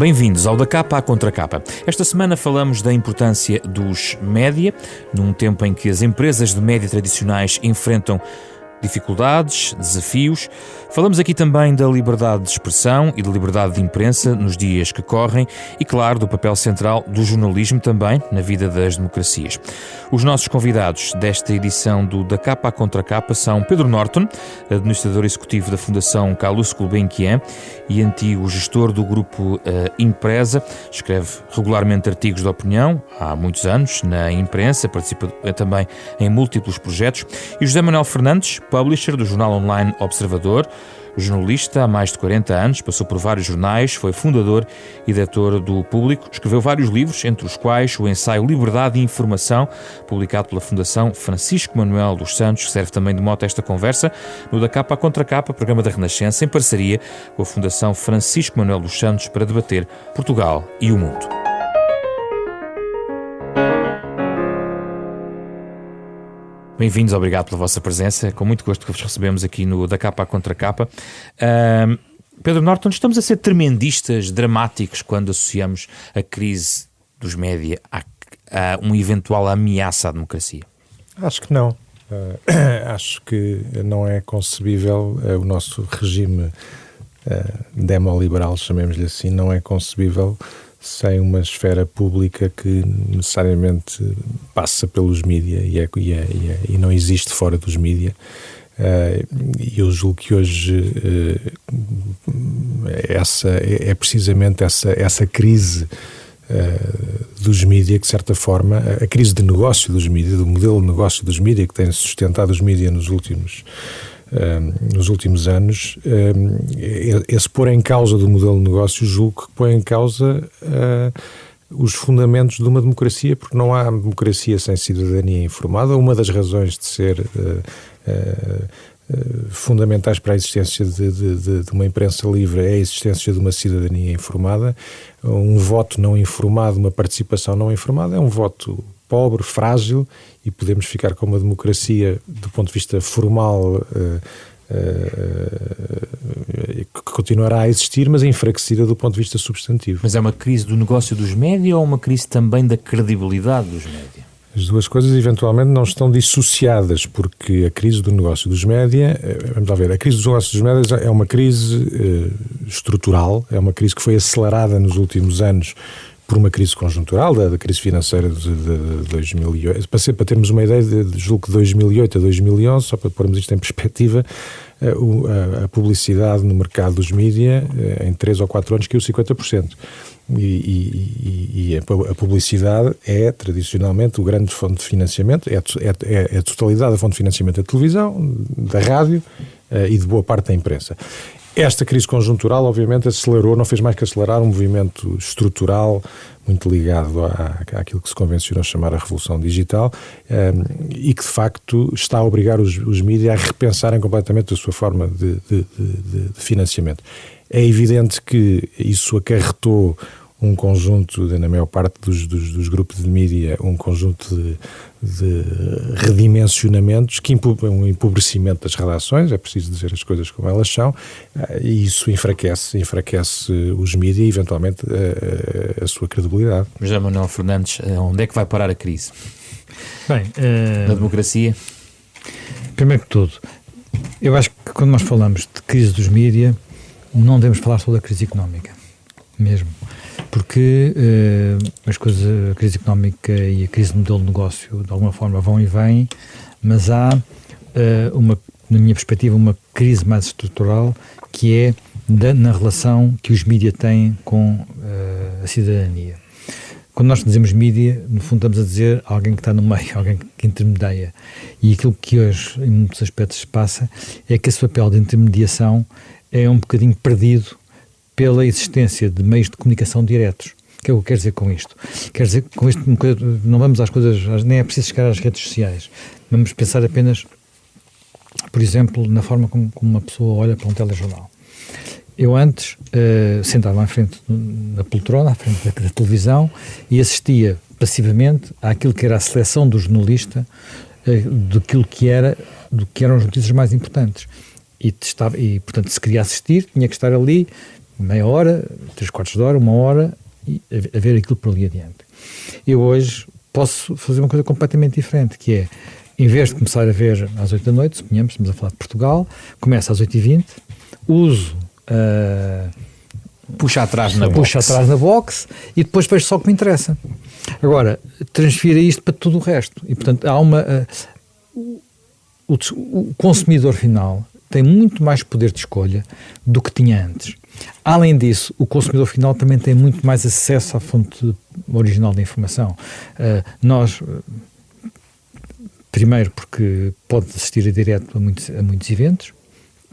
Bem-vindos ao Da Capa à Contracapa. Esta semana falamos da importância dos média, num tempo em que as empresas de média tradicionais enfrentam dificuldades, desafios. Falamos aqui também da liberdade de expressão e da liberdade de imprensa nos dias que correm e, claro, do papel central do jornalismo também na vida das democracias. Os nossos convidados desta edição do Da Capa à Contracapa são Pedro Norton, administrador executivo da Fundação Calouste Gulbenkian e antigo gestor do grupo Impresa. Escreve regularmente artigos de opinião há muitos anos na imprensa, participa também em múltiplos projetos. E José Manuel Fernandes, publisher do jornal online Observador, jornalista há mais de 40 anos, passou por vários jornais, foi fundador e diretor do Público, escreveu vários livros, entre os quais o ensaio Liberdade e Informação, publicado pela Fundação Francisco Manuel dos Santos, que serve também de mote a esta conversa, no Da Capa à Contracapa, programa da Renascença, em parceria com a Fundação Francisco Manuel dos Santos, para debater Portugal e o mundo. Bem-vindos, obrigado pela vossa presença. Com muito gosto que vos recebemos aqui no Da Capa à Contracapa. Pedro Norton, estamos a ser tremendistas, dramáticos, quando associamos a crise dos média a uma eventual ameaça à democracia? Acho que não. Acho que não é concebível o nosso regime demoliberal, chamemos-lhe assim, não é concebível sem uma esfera pública que necessariamente passa pelos mídia e não existe fora dos mídia. E eu julgo que hoje é precisamente essa crise dos mídia que, de certa forma, a crise de negócio dos mídia, do modelo de negócio dos mídia que tem sustentado os mídia nos últimos anos, esse pôr em causa do modelo de negócio, julgo que põe em causa os fundamentos de uma democracia, porque não há democracia sem cidadania informada. Uma das razões de ser fundamentais para a existência de uma imprensa livre é a existência de uma cidadania informada. Um voto não informado, uma participação não informada, é um voto pobre, frágil, e podemos ficar com uma democracia do ponto de vista formal que continuará a existir, mas enfraquecida do ponto de vista substantivo. Mas é uma crise do negócio dos média ou uma crise também da credibilidade dos média? As duas coisas eventualmente não estão dissociadas, porque a crise do negócio dos média, vamos lá ver, a crise dos negócios dos média é uma crise estrutural, é uma crise que foi acelerada nos últimos anos por uma crise conjuntural, da crise financeira de 2008. Para termos uma ideia, julgo que de 2008 a 2011, só para pormos isto em perspectiva, a publicidade no mercado dos mídia em 3 ou 4 anos caiu 50%. E a publicidade é, tradicionalmente, o grande fonte de financiamento, é a totalidade da fonte de financiamento da televisão, da rádio e de boa parte da imprensa. Esta crise conjuntural, obviamente, não fez mais que acelerar um movimento estrutural muito ligado àquilo que se convencionou chamar a revolução digital, e que, de facto, está a obrigar os mídias a repensarem completamente a sua forma de financiamento. É evidente que isso acarretou um conjunto, na maior parte dos grupos de mídia, um conjunto de redimensionamentos, um empobrecimento das redações, é preciso dizer as coisas como elas são, e isso enfraquece os mídias e, eventualmente, a sua credibilidade. José Manuel Fernandes, onde é que vai parar a crise? Bem, na democracia? Primeiro que tudo, eu acho que quando nós falamos de crise dos mídias, não devemos falar só da crise económica, mesmo. Porque a crise económica e a crise do modelo de negócio, de alguma forma, vão e vêm, mas há, na minha perspectiva, uma crise mais estrutural, que é na relação que os mídias têm com a cidadania. Quando nós dizemos mídia, no fundo estamos a dizer alguém que está no meio, alguém que intermedia. E aquilo que hoje, em muitos aspectos, se passa é que esse papel de intermediação é um bocadinho perdido pela existência de meios de comunicação diretos. O que é que eu quero dizer com isto? Quero dizer que com isto não vamos às coisas, nem é preciso chegar às redes sociais. Vamos pensar apenas, por exemplo, na forma como uma pessoa olha para um telejornal. Eu antes sentava à frente na poltrona, à frente da televisão, e assistia passivamente àquilo que era a seleção do jornalista do que eram as notícias mais importantes. E, portanto, se queria assistir, tinha que estar ali meia hora, 3/4 de hora, 1 hora, e a ver aquilo por ali adiante. Eu hoje posso fazer uma coisa completamente diferente, que é, em vez de começar a ver às 8 da noite, suponhamos, estamos a falar de Portugal, começa às 8h20, uso Puxa atrás na box e depois vejo só o que me interessa. Agora, transfira isto para tudo o resto. E, portanto, há o consumidor final tem muito mais poder de escolha do que tinha antes. Além disso, o consumidor final também tem muito mais acesso à fonte original da informação. Primeiro, porque pode assistir a direto a muitos eventos,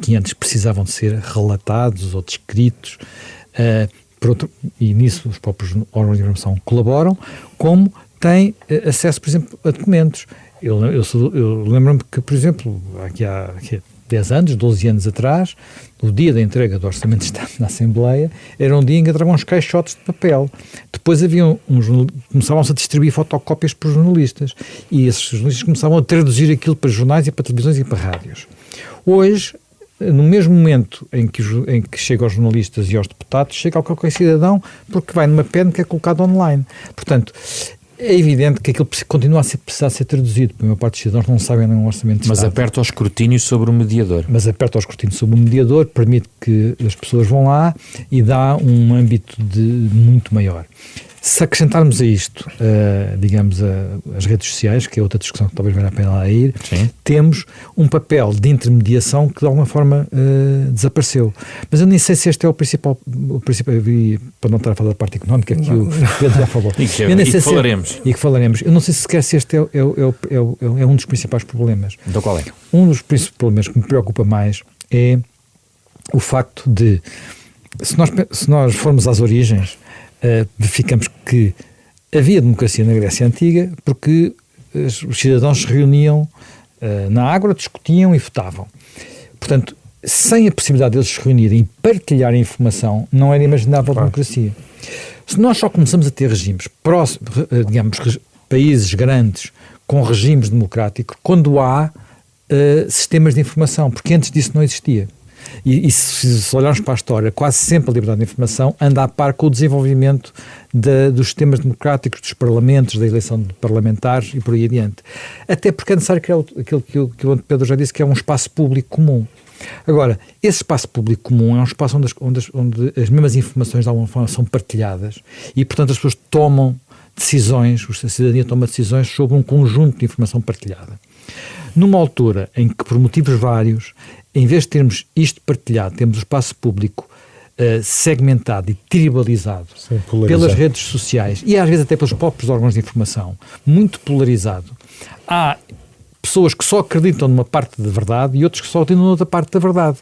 que antes precisavam de ser relatados ou descritos, e nisso os próprios órgãos de informação colaboram, como tem acesso, por exemplo, a documentos. Eu lembro-me que, por exemplo, aqui há 10 anos, 12 anos atrás, o dia da entrega do Orçamento de Estado na Assembleia, era um dia em que entravam uns caixotes de papel. Depois começavam-se a distribuir fotocópias para os jornalistas, e esses jornalistas começavam a traduzir aquilo para jornais e para televisões e para rádios. Hoje, no mesmo momento em que chega aos jornalistas e aos deputados, chega ao qualquer cidadão, porque vai numa pen que é colocado online. Portanto, é evidente que aquilo continua a precisar ser traduzido, porque a maior parte dos cidadãos não sabem nem um orçamento de Estado. Mas aperta o escrutínio sobre o mediador. Permite que as pessoas vão lá e dá um âmbito muito maior. Se acrescentarmos a isto, digamos, as redes sociais, que é outra discussão que talvez valha a pena lá ir, sim, temos um papel de intermediação que de alguma forma desapareceu. Mas eu nem sei se este é o principal para não estar a falar da parte económica, que o Pedro já falou. E que falaremos. Eu não sei sequer se este é um dos principais problemas. Então qual é? Um dos principais problemas que me preocupa mais é o facto de, se nós formos às origens, verificamos que havia democracia na Grécia Antiga porque os cidadãos se reuniam na Ágora, discutiam e votavam. Portanto, sem a possibilidade deles se reunirem e partilharem informação, não era imaginável a democracia. Se nós só começamos a ter regimes países grandes com regimes democráticos quando há sistemas de informação, porque antes disso não existia. E se olharmos para a história, quase sempre a liberdade de informação anda a par com o desenvolvimento dos sistemas democráticos, dos parlamentos, da eleição de parlamentares e por aí adiante. Até porque é necessário criar aquilo que o Pedro já disse, que é um espaço público comum. Agora, esse espaço público comum é um espaço onde as mesmas informações de alguma forma são partilhadas e, portanto, as pessoas tomam decisões, a cidadania toma decisões sobre um conjunto de informação partilhada. Numa altura em que, por motivos vários, em vez de termos isto partilhado, temos o espaço público segmentado e tribalizado pelas redes sociais e às vezes até pelos próprios órgãos de informação, muito polarizado. Há pessoas que só acreditam numa parte da verdade e outros que só acreditam noutra parte da verdade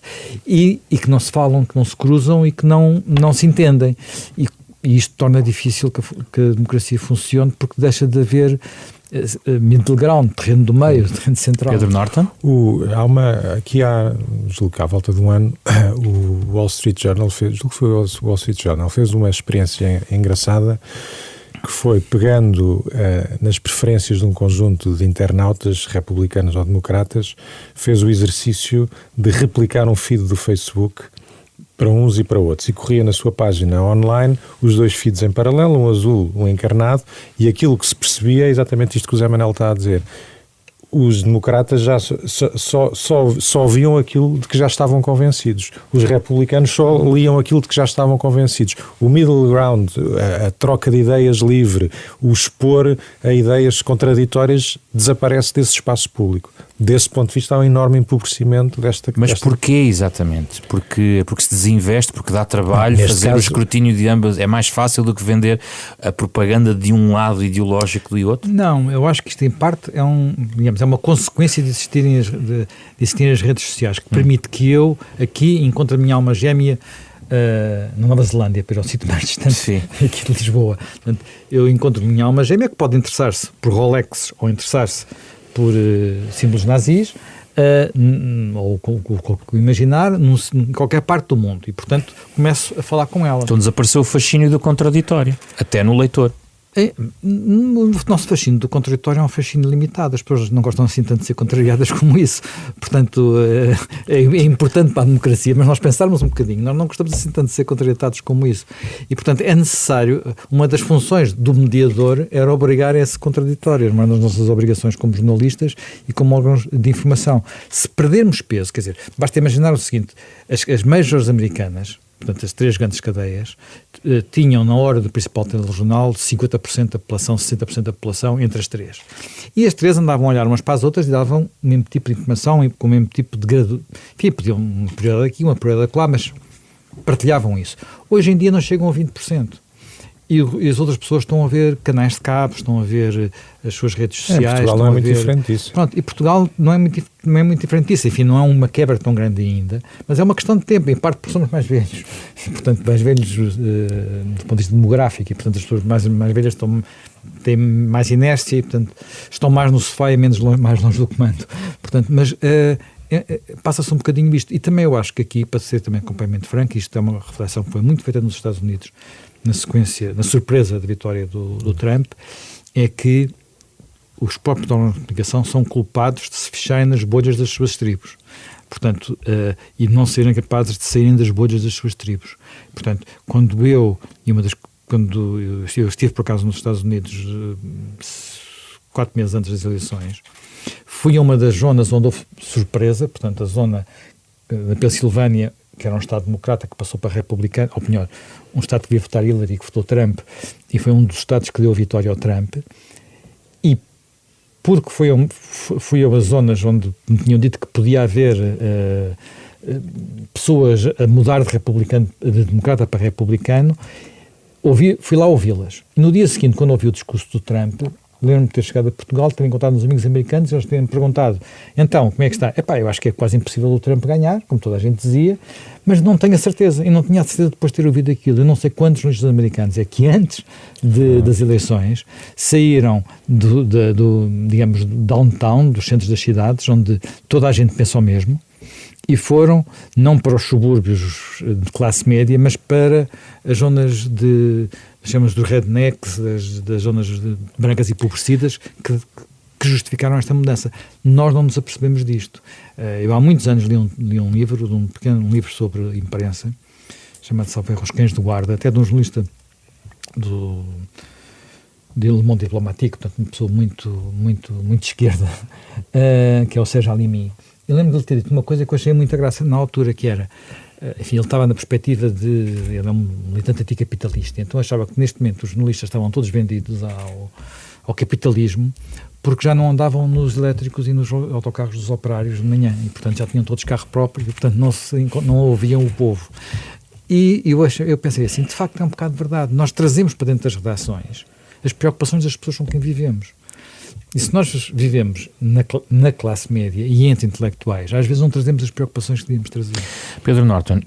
e que não se falam, que não se cruzam e que não se entendem. E isto torna difícil que a democracia funcione porque deixa de haver middle ground, terreno do meio, terreno central. Pedro Norton? Julgo que à volta de um ano, o Wall Street Journal fez uma experiência engraçada que foi pegando nas preferências de um conjunto de internautas republicanos ou democratas, fez o exercício de replicar um feed do Facebook para uns e para outros, e corria na sua página online os dois feeds em paralelo, um azul, um encarnado, e aquilo que se percebia é exatamente isto que o Zé Manel está a dizer. Os democratas já só viam aquilo de que já estavam convencidos. Os republicanos só liam aquilo de que já estavam convencidos. O middle ground, a troca de ideias livre, o expor a ideias contraditórias, desaparece desse espaço público. Desse ponto de vista, há um enorme empobrecimento desta... Mas porquê exatamente? Porque se desinveste, porque dá trabalho, fazer o escrutínio de ambas é mais fácil do que vender a propaganda de um lado ideológico do outro? Não, eu acho que isto em parte é uma consequência de existirem as redes sociais, que permite que eu aqui encontre a minha alma gêmea na Nova Zelândia, para o sítio mais distante aqui de Lisboa. Portanto, eu encontro a minha alma gêmea que pode interessar-se por Rolex ou interessar-se por símbolos nazis, ou imaginar, em qualquer parte do mundo. E, portanto, começo a falar com ela. Então desapareceu o fascínio do contraditório, até no leitor. O nosso fascínio do contraditório é um fascínio limitado. As pessoas não gostam assim tanto de ser contrariadas como isso. Portanto, é importante para a democracia, mas nós pensarmos um bocadinho. Nós não gostamos assim tanto de ser contrariados como isso. E, portanto, é necessário... Uma das funções do mediador era obrigar a esse contraditório. Uma das nossas obrigações como jornalistas e como órgãos de informação. Se perdermos peso, quer dizer, basta imaginar o seguinte, as majors americanas, portanto, as 3 grandes cadeias, tinham na hora do principal telejornal 50% da população, 60% da população entre as 3. E as 3 andavam a olhar umas para as outras e davam o mesmo tipo de informação e com o mesmo tipo de grado. Enfim, podiam uma prioridade aqui, uma prioridade lá, mas partilhavam isso. Hoje em dia não chegam a 20%. E as outras pessoas estão a ver canais de cabo, estão a ver as suas redes sociais. Portugal estão não é a muito ver... diferente disso. Pronto, e Portugal não é muito diferente disso. Enfim, não é uma quebra tão grande ainda, mas é uma questão de tempo, em parte porque somos mais velhos. E, portanto, mais velhos do ponto de vista demográfico, e portanto as pessoas mais velhas têm mais inércia e, portanto, estão mais no sofá e mais longe do comando. Portanto, mas... passa-se um bocadinho isto. E também eu acho que aqui, para ser também completamente franco, isto é uma reflexão que foi muito feita nos Estados Unidos, na surpresa da vitória do Trump, é que os próprios órgãos de comunicação são culpados de se fecharem nas bolhas das suas tribos. Portanto, e não serem capazes de saírem das bolhas das suas tribos. Portanto, quando eu estive por acaso nos Estados Unidos 4 meses antes das eleições, fui a uma das zonas onde houve surpresa, portanto, a zona da Pensilvânia, que era um Estado democrata que passou para republicano, ou melhor, um Estado que devia votar Hillary e que votou Trump, e foi um dos Estados que deu a vitória ao Trump, e porque fui a zonas onde me tinham dito que podia haver pessoas a mudar de democrata para republicano, fui lá ouvi-las. E no dia seguinte, quando ouvi o discurso do Trump, lembro-me de ter chegado a Portugal, ter encontrado uns amigos americanos e eles terem perguntado, então, como é que está? Eu acho que é quase impossível o Trump ganhar, como toda a gente dizia, mas não tenho a certeza, e não tinha a certeza depois de ter ouvido aquilo. Eu não sei quantos jornalistas americanos é que antes das eleições saíram digamos, downtown, dos centros das cidades, onde toda a gente pensa o mesmo, e foram, não para os subúrbios de classe média, mas para as zonas chamamos dos rednecks, das zonas brancas e empobrecidas, que justificaram esta mudança. Nós não nos apercebemos disto. Eu há muitos anos li um livro, um pequeno livro sobre imprensa, chamado Salve Os Cães de Guarda, até de um jornalista de Le Monde Diplomatique, portanto, uma pessoa muito de esquerda, que é o Sérgio Halimi. Eu lembro de ele ter dito uma coisa que eu achei muita graça na altura, que era, enfim, ele estava na perspectiva ele é um militante anticapitalista, então achava que neste momento os jornalistas estavam todos vendidos ao capitalismo, porque já não andavam nos elétricos e nos autocarros dos operários de manhã, e portanto já tinham todos carro próprio, e portanto não ouviam o povo. E eu pensei assim, de facto é um bocado de verdade, nós trazemos para dentro das redações as preocupações das pessoas com quem vivemos. E se nós vivemos na classe média e entre intelectuais, às vezes não trazemos as preocupações que devíamos trazer. Pedro Norton,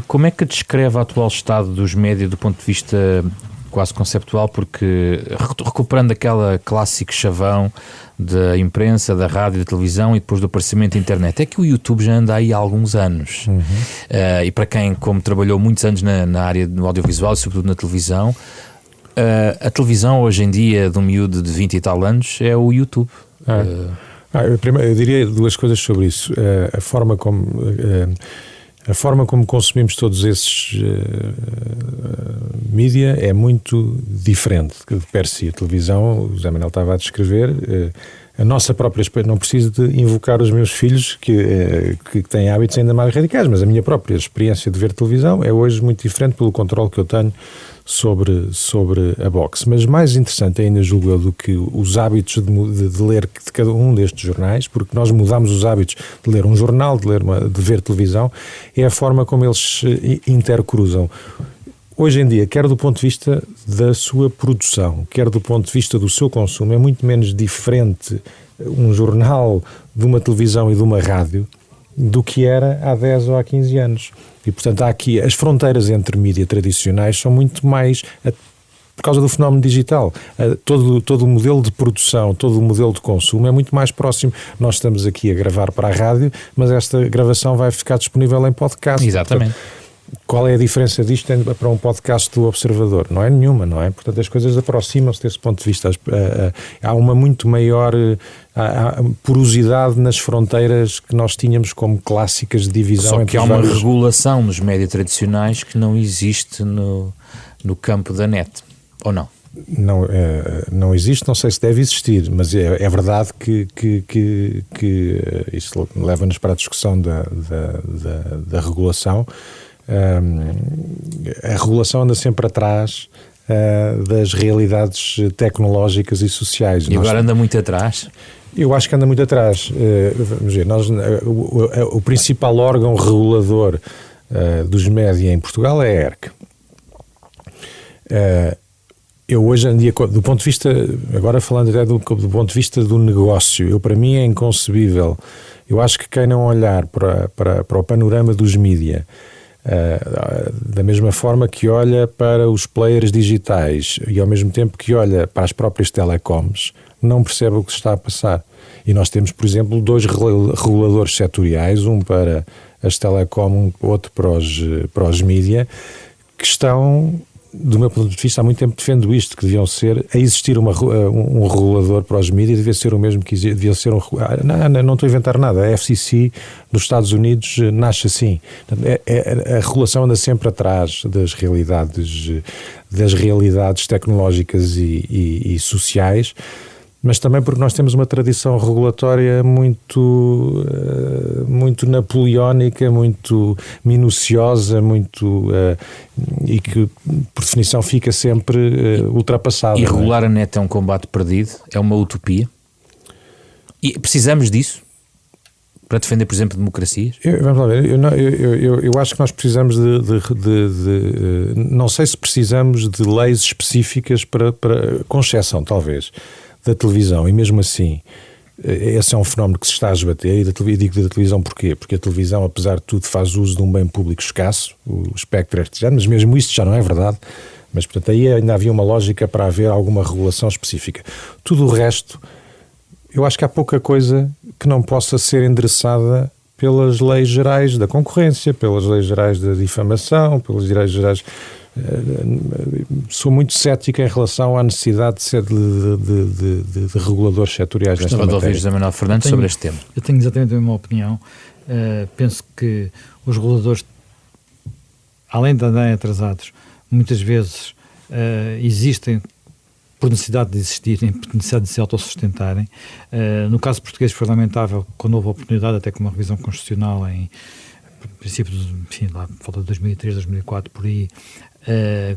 como é que descreve o atual estado dos média do ponto de vista quase conceptual? Porque, recuperando aquela clássico chavão da imprensa, da rádio, da televisão e depois do aparecimento da internet, é que o YouTube já anda aí há alguns anos. E para quem, como trabalhou muitos anos na área do audiovisual e sobretudo na televisão, a televisão hoje em dia de um miúdo de 20 e tal anos é o YouTube. Eu diria 2 coisas sobre isso. A forma como consumimos todos esses mídia é muito diferente de per si. A televisão, o José Manuel estava a descrever, a nossa própria experiência, não preciso de invocar os meus filhos que têm hábitos ainda mais radicais, mas a minha própria experiência de ver televisão é hoje muito diferente pelo controle que eu tenho sobre a boxe. Mas mais interessante ainda, julgo eu, do que os hábitos de ler de cada um destes jornais, porque nós mudamos os hábitos de ler um jornal, de ver televisão, é a forma como eles se intercruzam. Hoje em dia, quer do ponto de vista da sua produção, quer do ponto de vista do seu consumo, é muito menos diferente um jornal de uma televisão e de uma rádio do que era há 10 ou há 15 anos. E, portanto, há aqui as fronteiras entre mídia tradicionais são muito mais por causa do fenómeno digital. Todo o modelo de produção, todo o modelo de consumo é muito mais próximo. Nós estamos aqui a gravar para a rádio, mas esta gravação vai ficar disponível em podcast. Exatamente. Portanto, Qual é a diferença disto para um podcast do Observador? Não é nenhuma, não é? Portanto, as coisas aproximam-se desse ponto de vista. Há uma muito maior porosidade nas fronteiras que nós tínhamos como clássicas de divisão. Só entre que há uma regulação nos médias tradicionais que não existe no campo da net, ou não? Não existe, não sei se deve existir, mas é verdade que isso leva-nos para a discussão da regulação. A regulação anda sempre atrás das realidades tecnológicas e sociais. E agora anda muito atrás? Eu acho que anda muito atrás. Vamos ver, o principal órgão regulador dos média em Portugal é a ERC. Eu hoje em dia, do ponto de vista, agora falando até do ponto de vista do negócio, para mim é inconcebível. Eu acho que quem não olhar para o panorama dos mídia, da mesma forma que olha para os players digitais e ao mesmo tempo que olha para as próprias telecoms, não percebe o que se está a passar. E nós temos, por exemplo, 2 reguladores setoriais, um para as telecom, outro para os mídia, que estão, do meu ponto de vista, há muito tempo defendo isto, que deviam ser, a existir um regulador para os mídias, devia ser o mesmo que devia ser não estou a inventar nada, a FCC nos Estados Unidos nasce assim. A regulação anda sempre atrás das realidades tecnológicas e sociais, mas também porque nós temos uma tradição regulatória muito napoleónica, muito minuciosa, e que, por definição, fica sempre ultrapassada. E regular a net é um combate perdido? É uma utopia? E precisamos disso para defender, por exemplo, democracias? Vamos lá ver. Eu acho que nós precisamos não sei se precisamos de leis específicas com exceção, talvez, da televisão, e mesmo assim esse é um fenómeno que se está a esbater. E digo da televisão porquê? Porque a televisão, apesar de tudo, faz uso de um bem público escasso, o espectro artesiano, mas mesmo isso já não é verdade. Mas, portanto, aí ainda havia uma lógica para haver alguma regulação específica. Tudo o resto, eu acho que há pouca coisa que não possa ser endereçada pelas leis gerais da concorrência, pelas leis gerais da difamação, pelas leis gerais. Sou muito cético em relação à necessidade de ser de reguladores setoriais nesta matéria. Gostava de ouvir José Manuel Fernandes sobre este tema. Eu tenho exatamente a mesma opinião. Penso que os reguladores, além de andarem atrasados, muitas vezes existem por necessidade de existirem, por necessidade de se autossustentarem. No caso português foi lamentável quando houve a oportunidade, até com uma revisão constitucional em princípio, lá por volta de 2003, 2004, por aí,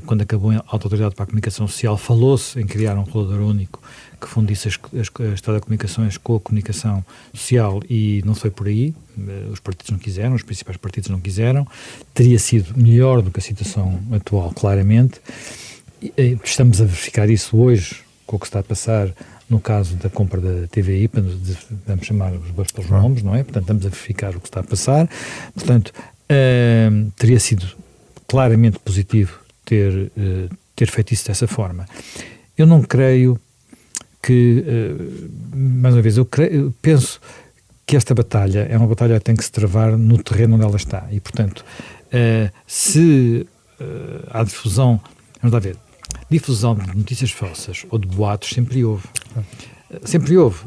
quando acabou a Autoridade para a Comunicação Social, falou-se em criar um regulador único que fundisse as telecomunicações com a comunicação social, e não foi por aí. Os partidos não quiseram, os principais partidos não quiseram. Teria sido melhor do que a situação atual, claramente. Estamos a verificar isso hoje com o que está a passar no caso da compra da TVI, vamos chamar os bois pelos nomes, não é? Portanto, estamos a verificar o que está a passar. Portanto, teria sido claramente positivo ter feito isso dessa forma. Eu não creio que, mais uma vez, eu penso que esta batalha é uma batalha que tem que se travar no terreno onde ela está. E, portanto, se há difusão, vamos lá ver, difusão de notícias falsas ou de boatos sempre houve. Sempre houve.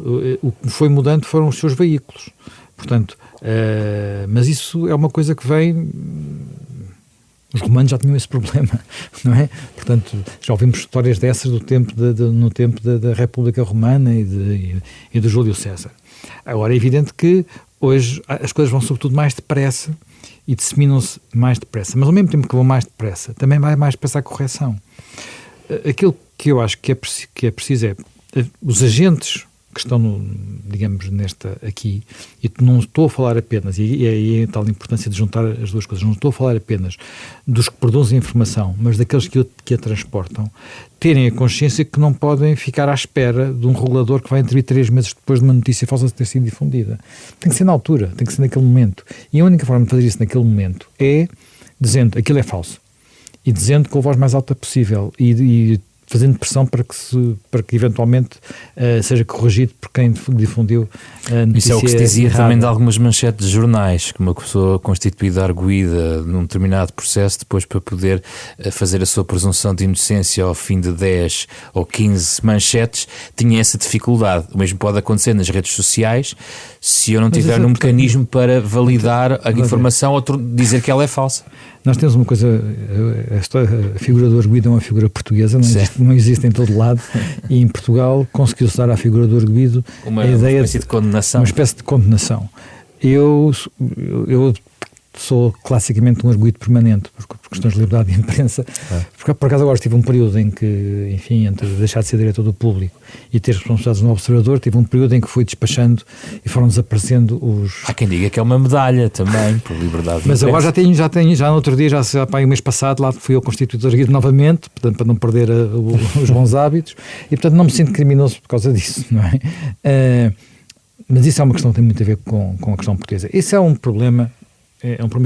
O que foi mudando foram os seus veículos. Portanto, mas isso é uma coisa que vem... Os romanos já tinham esse problema, não é? Portanto, já ouvimos histórias dessas no tempo da República Romana e do Júlio César. Agora, é evidente que hoje as coisas vão sobretudo mais depressa e disseminam-se mais depressa. Mas ao mesmo tempo que vão mais depressa, também vai mais depressa a correção. Aquilo que eu acho que é preciso é os agentes que estão, digamos, aqui, e não estou a falar apenas, e é a tal importância de juntar as duas coisas, não estou a falar apenas dos que produzem informação, mas daqueles que a transportam, terem a consciência que não podem ficar à espera de um regulador que vai intervir 3 meses depois de uma notícia falsa ter sido difundida. Tem que ser na altura, tem que ser naquele momento. E a única forma de fazer isso naquele momento é dizendo aquilo é falso. E dizendo com a voz mais alta possível. E fazendo pressão para que eventualmente seja corrigido por quem difundiu a notícia. Isso é o que se dizia errada. também de algumas manchetes de jornais, que uma pessoa constituída arguída num determinado processo, depois para poder fazer a sua presunção de inocência ao fim de 10 ou 15 manchetes, tinha essa dificuldade. O mesmo pode acontecer nas redes sociais, se eu não tiver um mecanismo para validar a informação ou dizer que ela é falsa. Nós temos uma coisa, a figura do arguido é uma figura portuguesa, não existe em todo lado, e em Portugal conseguiu-se dar à figura do arguido a ideia uma espécie de condenação. Uma espécie de condenação. Eu sou classicamente um arguido permanente, por questões de liberdade de imprensa, porque por acaso agora tive um período em que, enfim, entre deixar de ser diretor do Público e ter responsabilidades no Observador, tive um período em que fui despachando e foram desaparecendo os... Há quem diga que é uma medalha também, por liberdade de Mas imprensa. agora já no outro dia, já o mês passado, lá fui eu constituído arguido novamente, portanto, para não perder os bons hábitos, e portanto não me sinto criminoso por causa disso, não é? Mas isso é uma questão que tem muito a ver com a questão portuguesa. Esse é um problema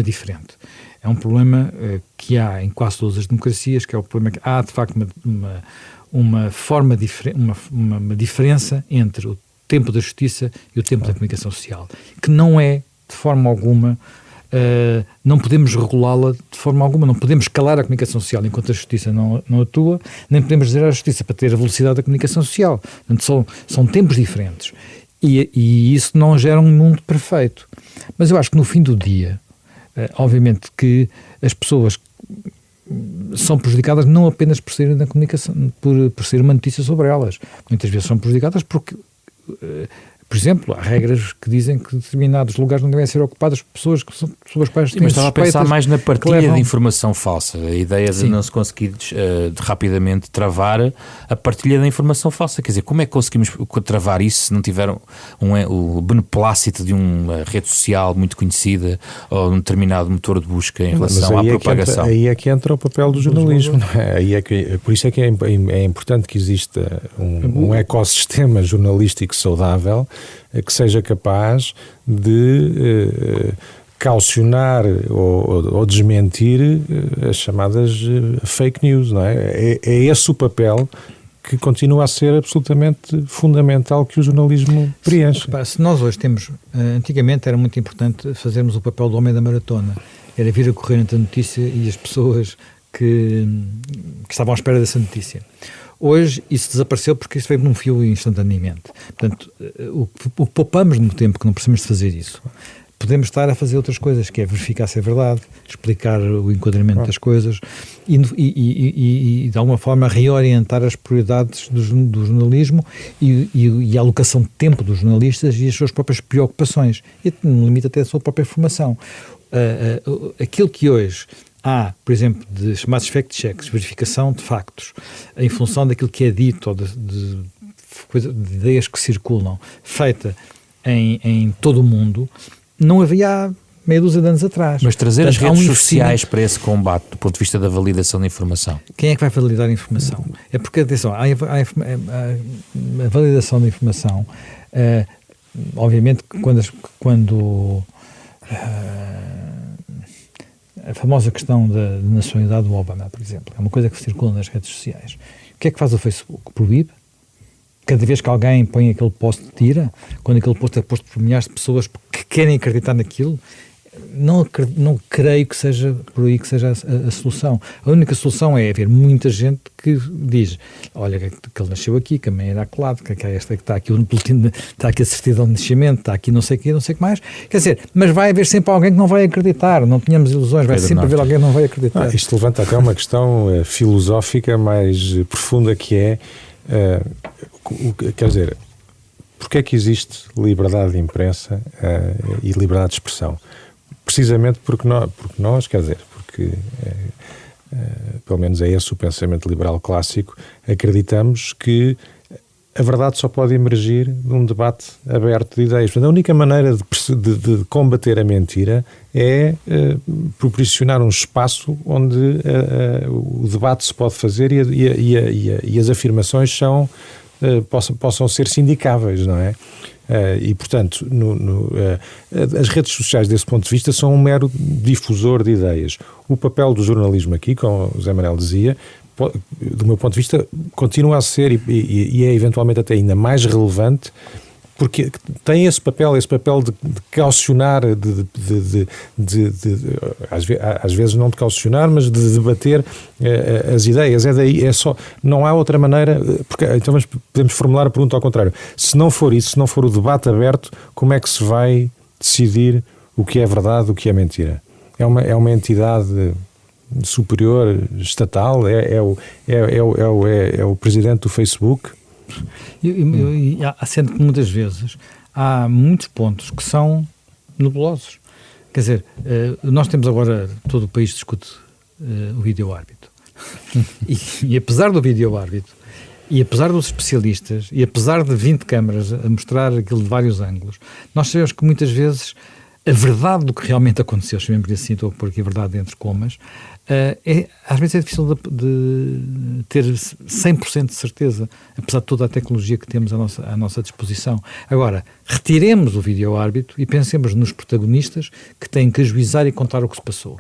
diferente. É um problema que há em quase todas as democracias, que é o problema que há, de facto, uma forma uma diferença entre o tempo da justiça e o tempo da comunicação social, que não é, de forma alguma, não podemos regulá-la de forma alguma, não podemos calar a comunicação social enquanto a justiça não atua, nem podemos dizer à justiça para ter a velocidade da comunicação social. Portanto, são tempos diferentes. E isso não gera um mundo perfeito. Mas eu acho que no fim do dia, obviamente que as pessoas são prejudicadas não apenas por serem na comunicação, por ser uma notícia sobre elas. Muitas vezes são prejudicadas porque, por exemplo, há regras que dizem que determinados lugares não devem ser ocupados por pessoas sobre as quais têm Mas estava a pensar mais na partilha de informação informação falsa. A ideia de não se conseguir de rapidamente travar a partilha da informação falsa. Quer dizer, como é que conseguimos travar isso se não tiver o beneplácito de uma rede social muito conhecida ou um determinado motor de busca em relação à propagação? Aí é que entra o papel do jornalismo. Não é? Por isso é que é importante que exista um ecossistema jornalístico saudável que seja capaz de caucionar ou desmentir as chamadas fake news, não é? É esse o papel que continua a ser absolutamente fundamental que o jornalismo preenche. Se nós hoje temos... Antigamente era muito importante fazermos o papel do homem da maratona. Era vir a correr entre a notícia e as pessoas que estavam à espera dessa notícia. Hoje isso desapareceu porque isso veio num fio instantaneamente. Portanto, o que poupamos no tempo que não precisamos de fazer isso, podemos estar a fazer outras coisas, que é verificar se é verdade, explicar o enquadramento das coisas e de alguma forma reorientar as prioridades do jornalismo e a alocação de tempo dos jornalistas e as suas próprias preocupações. E no limite até a sua própria formação. Aquilo que hoje há, por exemplo, de chamados fact-checks, verificação de factos, em função daquilo que é dito ou de ideias que circulam, feita em todo o mundo, não havia há meia dúzia de anos atrás. Mas trazer as redes sociais para esse combate, do ponto de vista da validação da informação. Quem é que vai validar a informação? É porque, atenção, a validação da informação, obviamente, quando a famosa questão da nacionalidade do Obama, por exemplo, é uma coisa que circula nas redes sociais. O que é que faz o Facebook? Proíbe? Cada vez que alguém põe aquele post, tira? Quando aquele post é posto por milhares de pessoas que querem acreditar naquilo? Não creio que seja por aí que seja a solução. A única solução é haver muita gente que diz, olha, que ele nasceu aqui, que a mãe era acolado, que está aqui o boletim, está aqui a certidão de nascimento, está aqui não sei o que mais. Quer dizer, mas vai haver sempre alguém que não vai acreditar, não tenhamos ilusões, vai sempre haver alguém que não vai acreditar. Isto levanta até uma questão filosófica mais profunda que é, quer dizer, porque é que existe liberdade de imprensa e liberdade de expressão? Precisamente porque nós, quer dizer, porque pelo menos é esse o pensamento liberal clássico, acreditamos que a verdade só pode emergir de um debate aberto de ideias. Portanto, a única maneira de combater a mentira é proporcionar um espaço onde o debate se pode fazer e as afirmações possam ser sindicáveis, não é? E, portanto, as redes sociais, desse ponto de vista, são um mero difusor de ideias. O papel do jornalismo aqui, como o José Manuel dizia, do meu ponto de vista, continua a ser e é eventualmente até ainda mais relevante, porque tem esse papel de caucionar, às vezes não de caucionar, mas de debater as ideias. Não há outra maneira, porque então podemos formular a pergunta ao contrário. Se não for isso, se não for o debate aberto, como é que se vai decidir o que é verdade, o que é mentira? É uma entidade superior, estatal, é o presidente do Facebook. Sendo que muitas vezes há muitos pontos que são nebulosos. Quer dizer, nós temos agora, todo o país discute o vídeo-árbitro. E apesar do vídeo-árbitro, e apesar dos especialistas, e apesar de 20 câmaras a mostrar aquilo de vários ângulos, nós sabemos que muitas vezes a verdade do que realmente aconteceu, chamemos-lhe assim, estou a pôr aqui a verdade entre comas, às vezes é difícil de ter 100% de certeza, apesar de toda a tecnologia que temos à nossa disposição. Agora, retiremos o vídeo-árbitro e pensemos nos protagonistas que têm que ajuizar e contar o que se passou,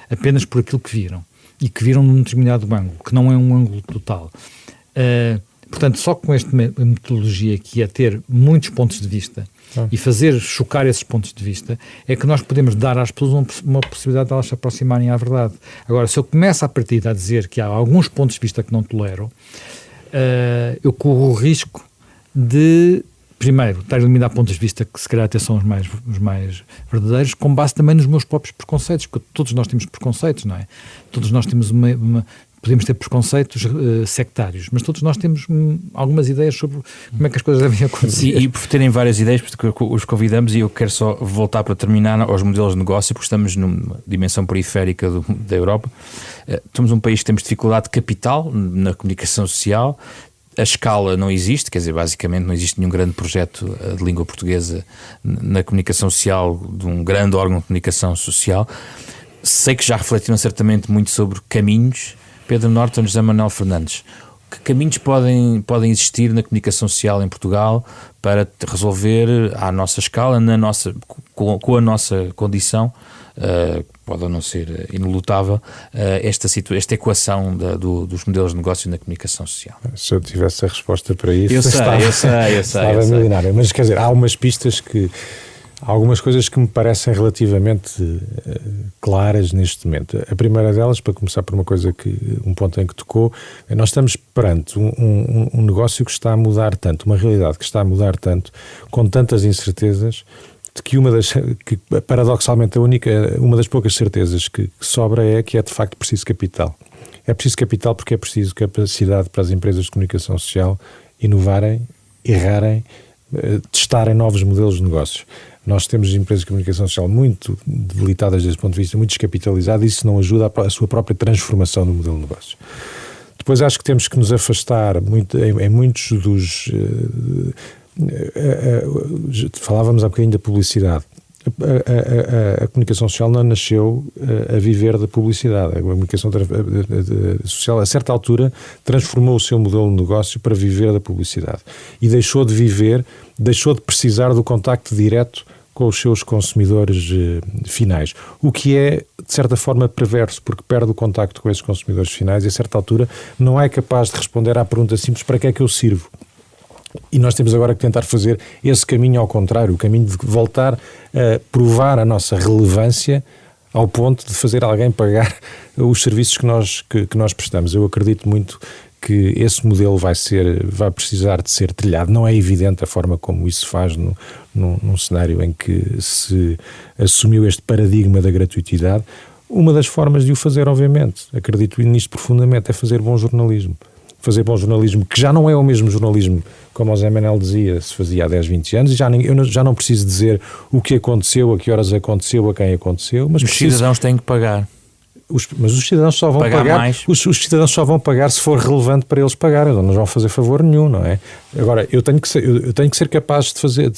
apenas por aquilo que viram, e que viram num determinado ângulo, que não é um ângulo total. Portanto, só com esta metodologia que é ter muitos pontos de vista e fazer chocar esses pontos de vista, é que nós podemos dar às pessoas uma possibilidade de elas se aproximarem à verdade. Agora, se eu começo a partir a dizer que há alguns pontos de vista que não tolero, eu corro o risco de, primeiro, estar a eliminar pontos de vista que se calhar até são os mais verdadeiros, com base também nos meus próprios preconceitos, porque todos nós temos preconceitos, não é? Todos nós temos podemos ter preconceitos sectários, mas todos nós temos algumas ideias sobre como é que as coisas devem acontecer. E por terem várias ideias, porque os convidamos, e eu quero só voltar para terminar aos modelos de negócio, porque estamos numa dimensão periférica da Europa. Somos um país que temos dificuldade de capital na comunicação social, a escala não existe, quer dizer, basicamente não existe nenhum grande projeto de língua portuguesa na comunicação social, de um grande órgão de comunicação social. Sei que já refletiram certamente muito sobre caminhos. Pedro Norton, José Manuel Fernandes, que caminhos podem existir na comunicação social em Portugal para resolver à nossa escala, com a nossa condição, pode ou não ser inelutável, esta equação dos modelos de negócio na comunicação social? Se eu tivesse a resposta para isso, eu sei. Estava milionário. Mas quer dizer, há umas pistas há algumas coisas que me parecem relativamente claras neste momento. A primeira delas, para começar por um ponto em que tocou, nós estamos perante um negócio que está a mudar tanto, uma realidade que está a mudar tanto, com tantas incertezas, de que paradoxalmente uma das poucas certezas que sobra é que é de facto preciso capital. É preciso capital porque é preciso capacidade para as empresas de comunicação social inovarem, errarem, testarem novos modelos de negócios. Nós temos empresas de comunicação social muito debilitadas desse ponto de vista, muito descapitalizadas, e isso não ajuda a sua própria transformação do modelo de negócio. Depois acho que temos que nos afastar em muitos dos... falávamos há bocadinho da publicidade. A comunicação social não nasceu a viver da publicidade. A comunicação social, a certa altura, transformou o seu modelo de negócio para viver da publicidade. E deixou de precisar do contacto direto com os seus consumidores finais. O que é, de certa forma, perverso, porque perde o contacto com esses consumidores finais e, a certa altura, não é capaz de responder à pergunta simples: para que é que eu sirvo? E nós temos agora que tentar fazer esse caminho ao contrário, o caminho de voltar a provar a nossa relevância ao ponto de fazer alguém pagar os serviços que nós prestamos. Eu acredito muito que esse modelo vai precisar de ser trilhado. Não é evidente a forma como isso se faz num cenário em que se assumiu este paradigma da gratuitidade. Uma das formas de o fazer, obviamente, acredito nisto profundamente, é fazer bom jornalismo. Fazer bom jornalismo, que já não é o mesmo jornalismo, como o Zé Manuel dizia, se fazia há 10, 20 anos, e eu já não preciso dizer o que aconteceu, a que horas aconteceu, a quem aconteceu. Mas os cidadãos têm que pagar. Mas os cidadãos só vão pagar os cidadãos só vão pagar se for relevante para eles pagarem, não nos vão fazer favor nenhum, não é? Agora, eu tenho que ser capaz de fazer...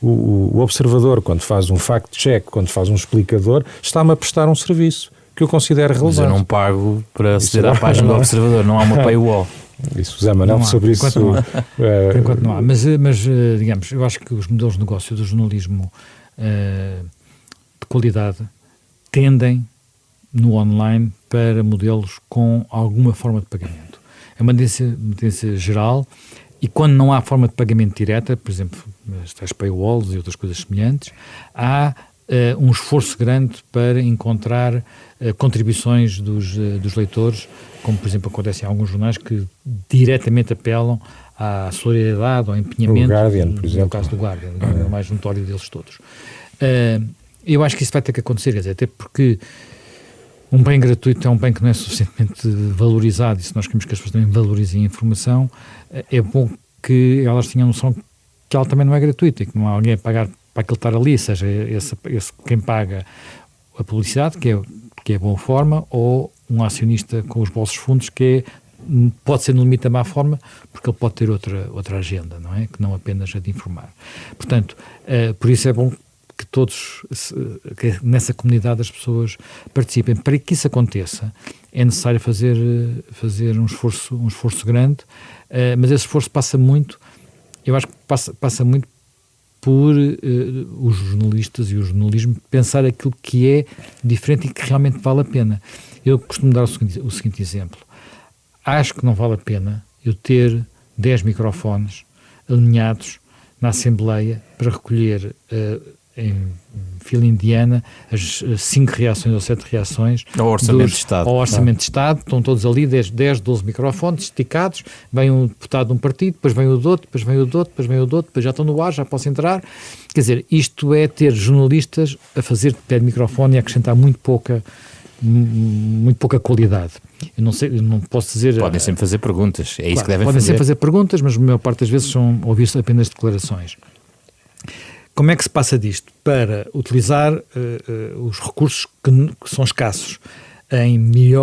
O observador, quando faz um fact-check, quando faz um explicador, está-me a prestar um serviço que eu considero relevante. Mas eu não pago para aceder à página do observador, não há uma paywall. Isso, José Manuel, sobre isso... Enquanto não há. Mas, digamos, eu acho que os modelos de negócio do jornalismo de qualidade tendem no online para modelos com alguma forma de pagamento. É uma tendência geral, e quando não há forma de pagamento direta, por exemplo, as paywalls e outras coisas semelhantes, há um esforço grande para encontrar contribuições dos leitores, como por exemplo acontece em alguns jornais que diretamente apelam à solidariedade, ao empenhamento. O Guardian, por exemplo. No caso do Guardian, é o mais notório deles todos. Eu acho que isso vai ter que acontecer, quer dizer, até porque um bem gratuito é um bem que não é suficientemente valorizado, e se nós queremos que as pessoas também valorizem a informação, é bom que elas tenham noção que ela também não é gratuita e que não há alguém a pagar para aquilo estar ali, seja esse quem paga a publicidade, que é boa forma, ou um acionista com os bolsos fundos, que pode ser no limite a má forma, porque ele pode ter outra agenda, não é? Que não apenas a de informar. Portanto, por isso é bom que todos, que nessa comunidade as pessoas participem. Para que isso aconteça, é necessário fazer um esforço grande, mas esse esforço passa muito, eu acho que passa muito por os jornalistas e o jornalismo pensar aquilo que é diferente e que realmente vale a pena. Eu costumo dar o seguinte exemplo. Acho que não vale a pena eu ter 10 microfones alinhados na Assembleia para recolher em fila indiana as 5 reações ou 7 reações ao Orçamento de Estado. Ao Orçamento de Estado, estão todos ali 10, 12 microfones esticados, vem um deputado de um partido, depois vem o do outro, depois vem o do outro, depois vem o do outro, depois já estão no ar, já posso entrar. Quer dizer, isto é ter jornalistas a fazer de pé de microfone e a acrescentar muito pouca qualidade. Eu não posso dizer... Podem sempre fazer perguntas, é isso que devem fazer. Podem sempre fazer perguntas, mas a maior parte das vezes são ouvir apenas declarações. Como é que se passa disto? Para utilizar os recursos que são escassos de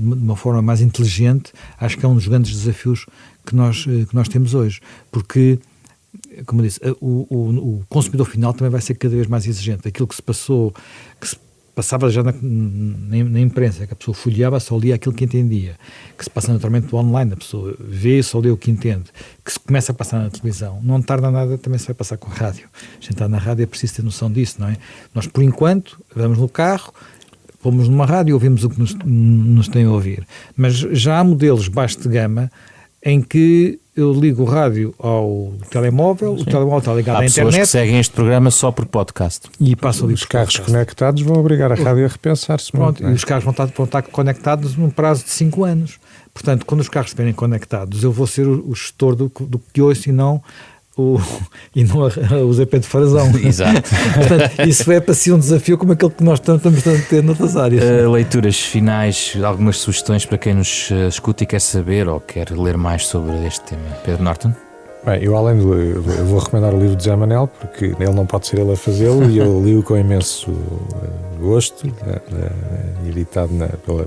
uma forma mais inteligente, acho que é um dos grandes desafios que nós temos hoje. Porque, como eu disse, o consumidor final também vai ser cada vez mais exigente. Aquilo que se passava já na imprensa, que a pessoa folheava, só lia aquilo que entendia, que se passa naturalmente online, a pessoa vê, só lê o que entende, que se começa a passar na televisão, não tarda nada, também se vai passar com a rádio. A gente está na rádio, é preciso ter noção disso, não é? Nós, por enquanto, vamos no carro, pomos numa rádio e ouvimos o que nos tem a ouvir. Mas já há modelos baixo de gama em que eu ligo o rádio ao telemóvel, o telemóvel está ligado à internet. Há pessoas que seguem este programa só por podcast. E passam ali os carros conectados vão obrigar a rádio a repensar-se. Pronto, e os carros vão estar conectados num prazo de 5 anos. Portanto, quando os carros estiverem conectados, eu vou ser o gestor do que ouço e não o Zé Pedro Farazão. Exato. Portanto, isso é para si um desafio como aquele que nós estamos a ter noutras áreas. Leituras finais, algumas sugestões para quem nos escuta e quer saber ou quer ler mais sobre este tema. Pedro Norton? Bem, eu vou recomendar o livro de Zé Manel, porque ele não pode ser ele a fazê-lo, e eu li-o com imenso gosto, editado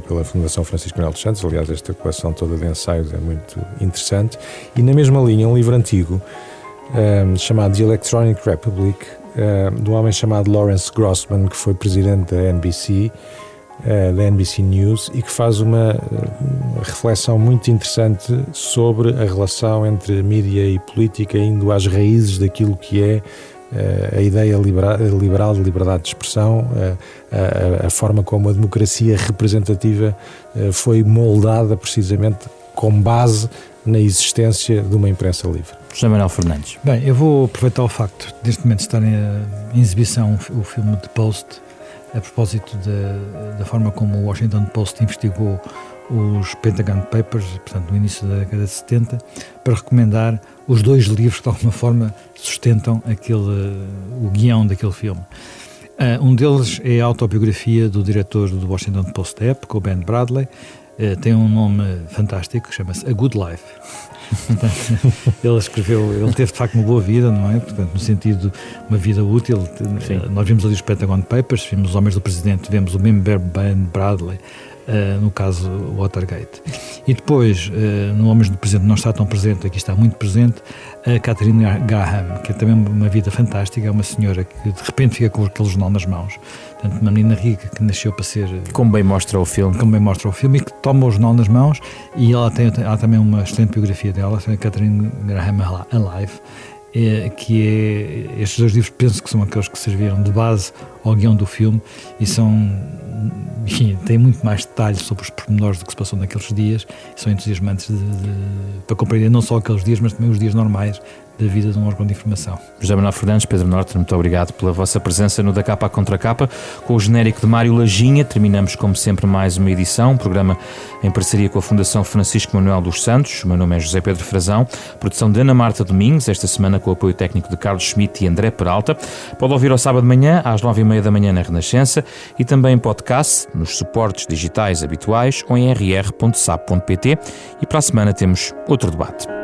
pela Fundação Francisco Manuel dos Santos. Aliás, esta coleção toda de ensaios é muito interessante. E na mesma linha, um livro antigo, chamado The Electronic Republic, de um homem chamado Lawrence Grossman, que foi presidente da NBC News, e que faz uma reflexão muito interessante sobre a relação entre mídia e política, indo às raízes daquilo que é a ideia liberal de liberdade de expressão, a forma como a democracia representativa foi moldada precisamente com base na existência de uma imprensa livre. José Manuel Fernandes. Bem, eu vou aproveitar o facto de neste momento estar em exibição o filme The Post, a propósito da forma como o Washington Post investigou os Pentagon Papers, portanto no início da década de 70, para recomendar os 2 livros que de alguma forma sustentam o guião daquele filme. Um deles é a autobiografia do diretor do Washington Post da época, o Ben Bradley. Tem um nome fantástico, chama-se A Good Life. Ele teve de facto uma boa vida, não é? Portanto, no sentido de uma vida útil. Sim. Nós vimos ali os Pentagon Papers, vimos os Homens do Presidente, vemos o mesmo Ben Bradley, no caso Watergate. E depois, no Homens do Presidente não está tão presente, aqui está muito presente, a Catherine Graham, que é também uma vida fantástica, é uma senhora que de repente fica com aquele jornal nas mãos. Portanto, uma menina rica que nasceu para ser... Como bem mostra o filme. E que toma o jornal nas mãos, e há também uma excelente biografia dela, a Catherine Graham Alive, que é... Estes 2 livros penso que são aqueles que serviram de base ao guião do filme e têm muito mais detalhes sobre os pormenores do que se passou naqueles dias, são entusiasmantes para compreender não só aqueles dias, mas também os dias normais da vida de um órgão de informação. José Manuel Fernandes, Pedro Norte, muito obrigado pela vossa presença no Da Capa à Contra Capa. Com o genérico de Mário Lajinha, terminamos como sempre mais uma edição, um programa em parceria com a Fundação Francisco Manuel dos Santos. O meu nome é José Pedro Frazão, produção de Ana Marta Domingos, esta semana com o apoio técnico de Carlos Schmidt e André Peralta. Pode ouvir ao sábado de manhã, às 9h30 da manhã na Renascença, e também em podcast, nos suportes digitais habituais ou em rr.sap.pt. E para a semana temos outro debate.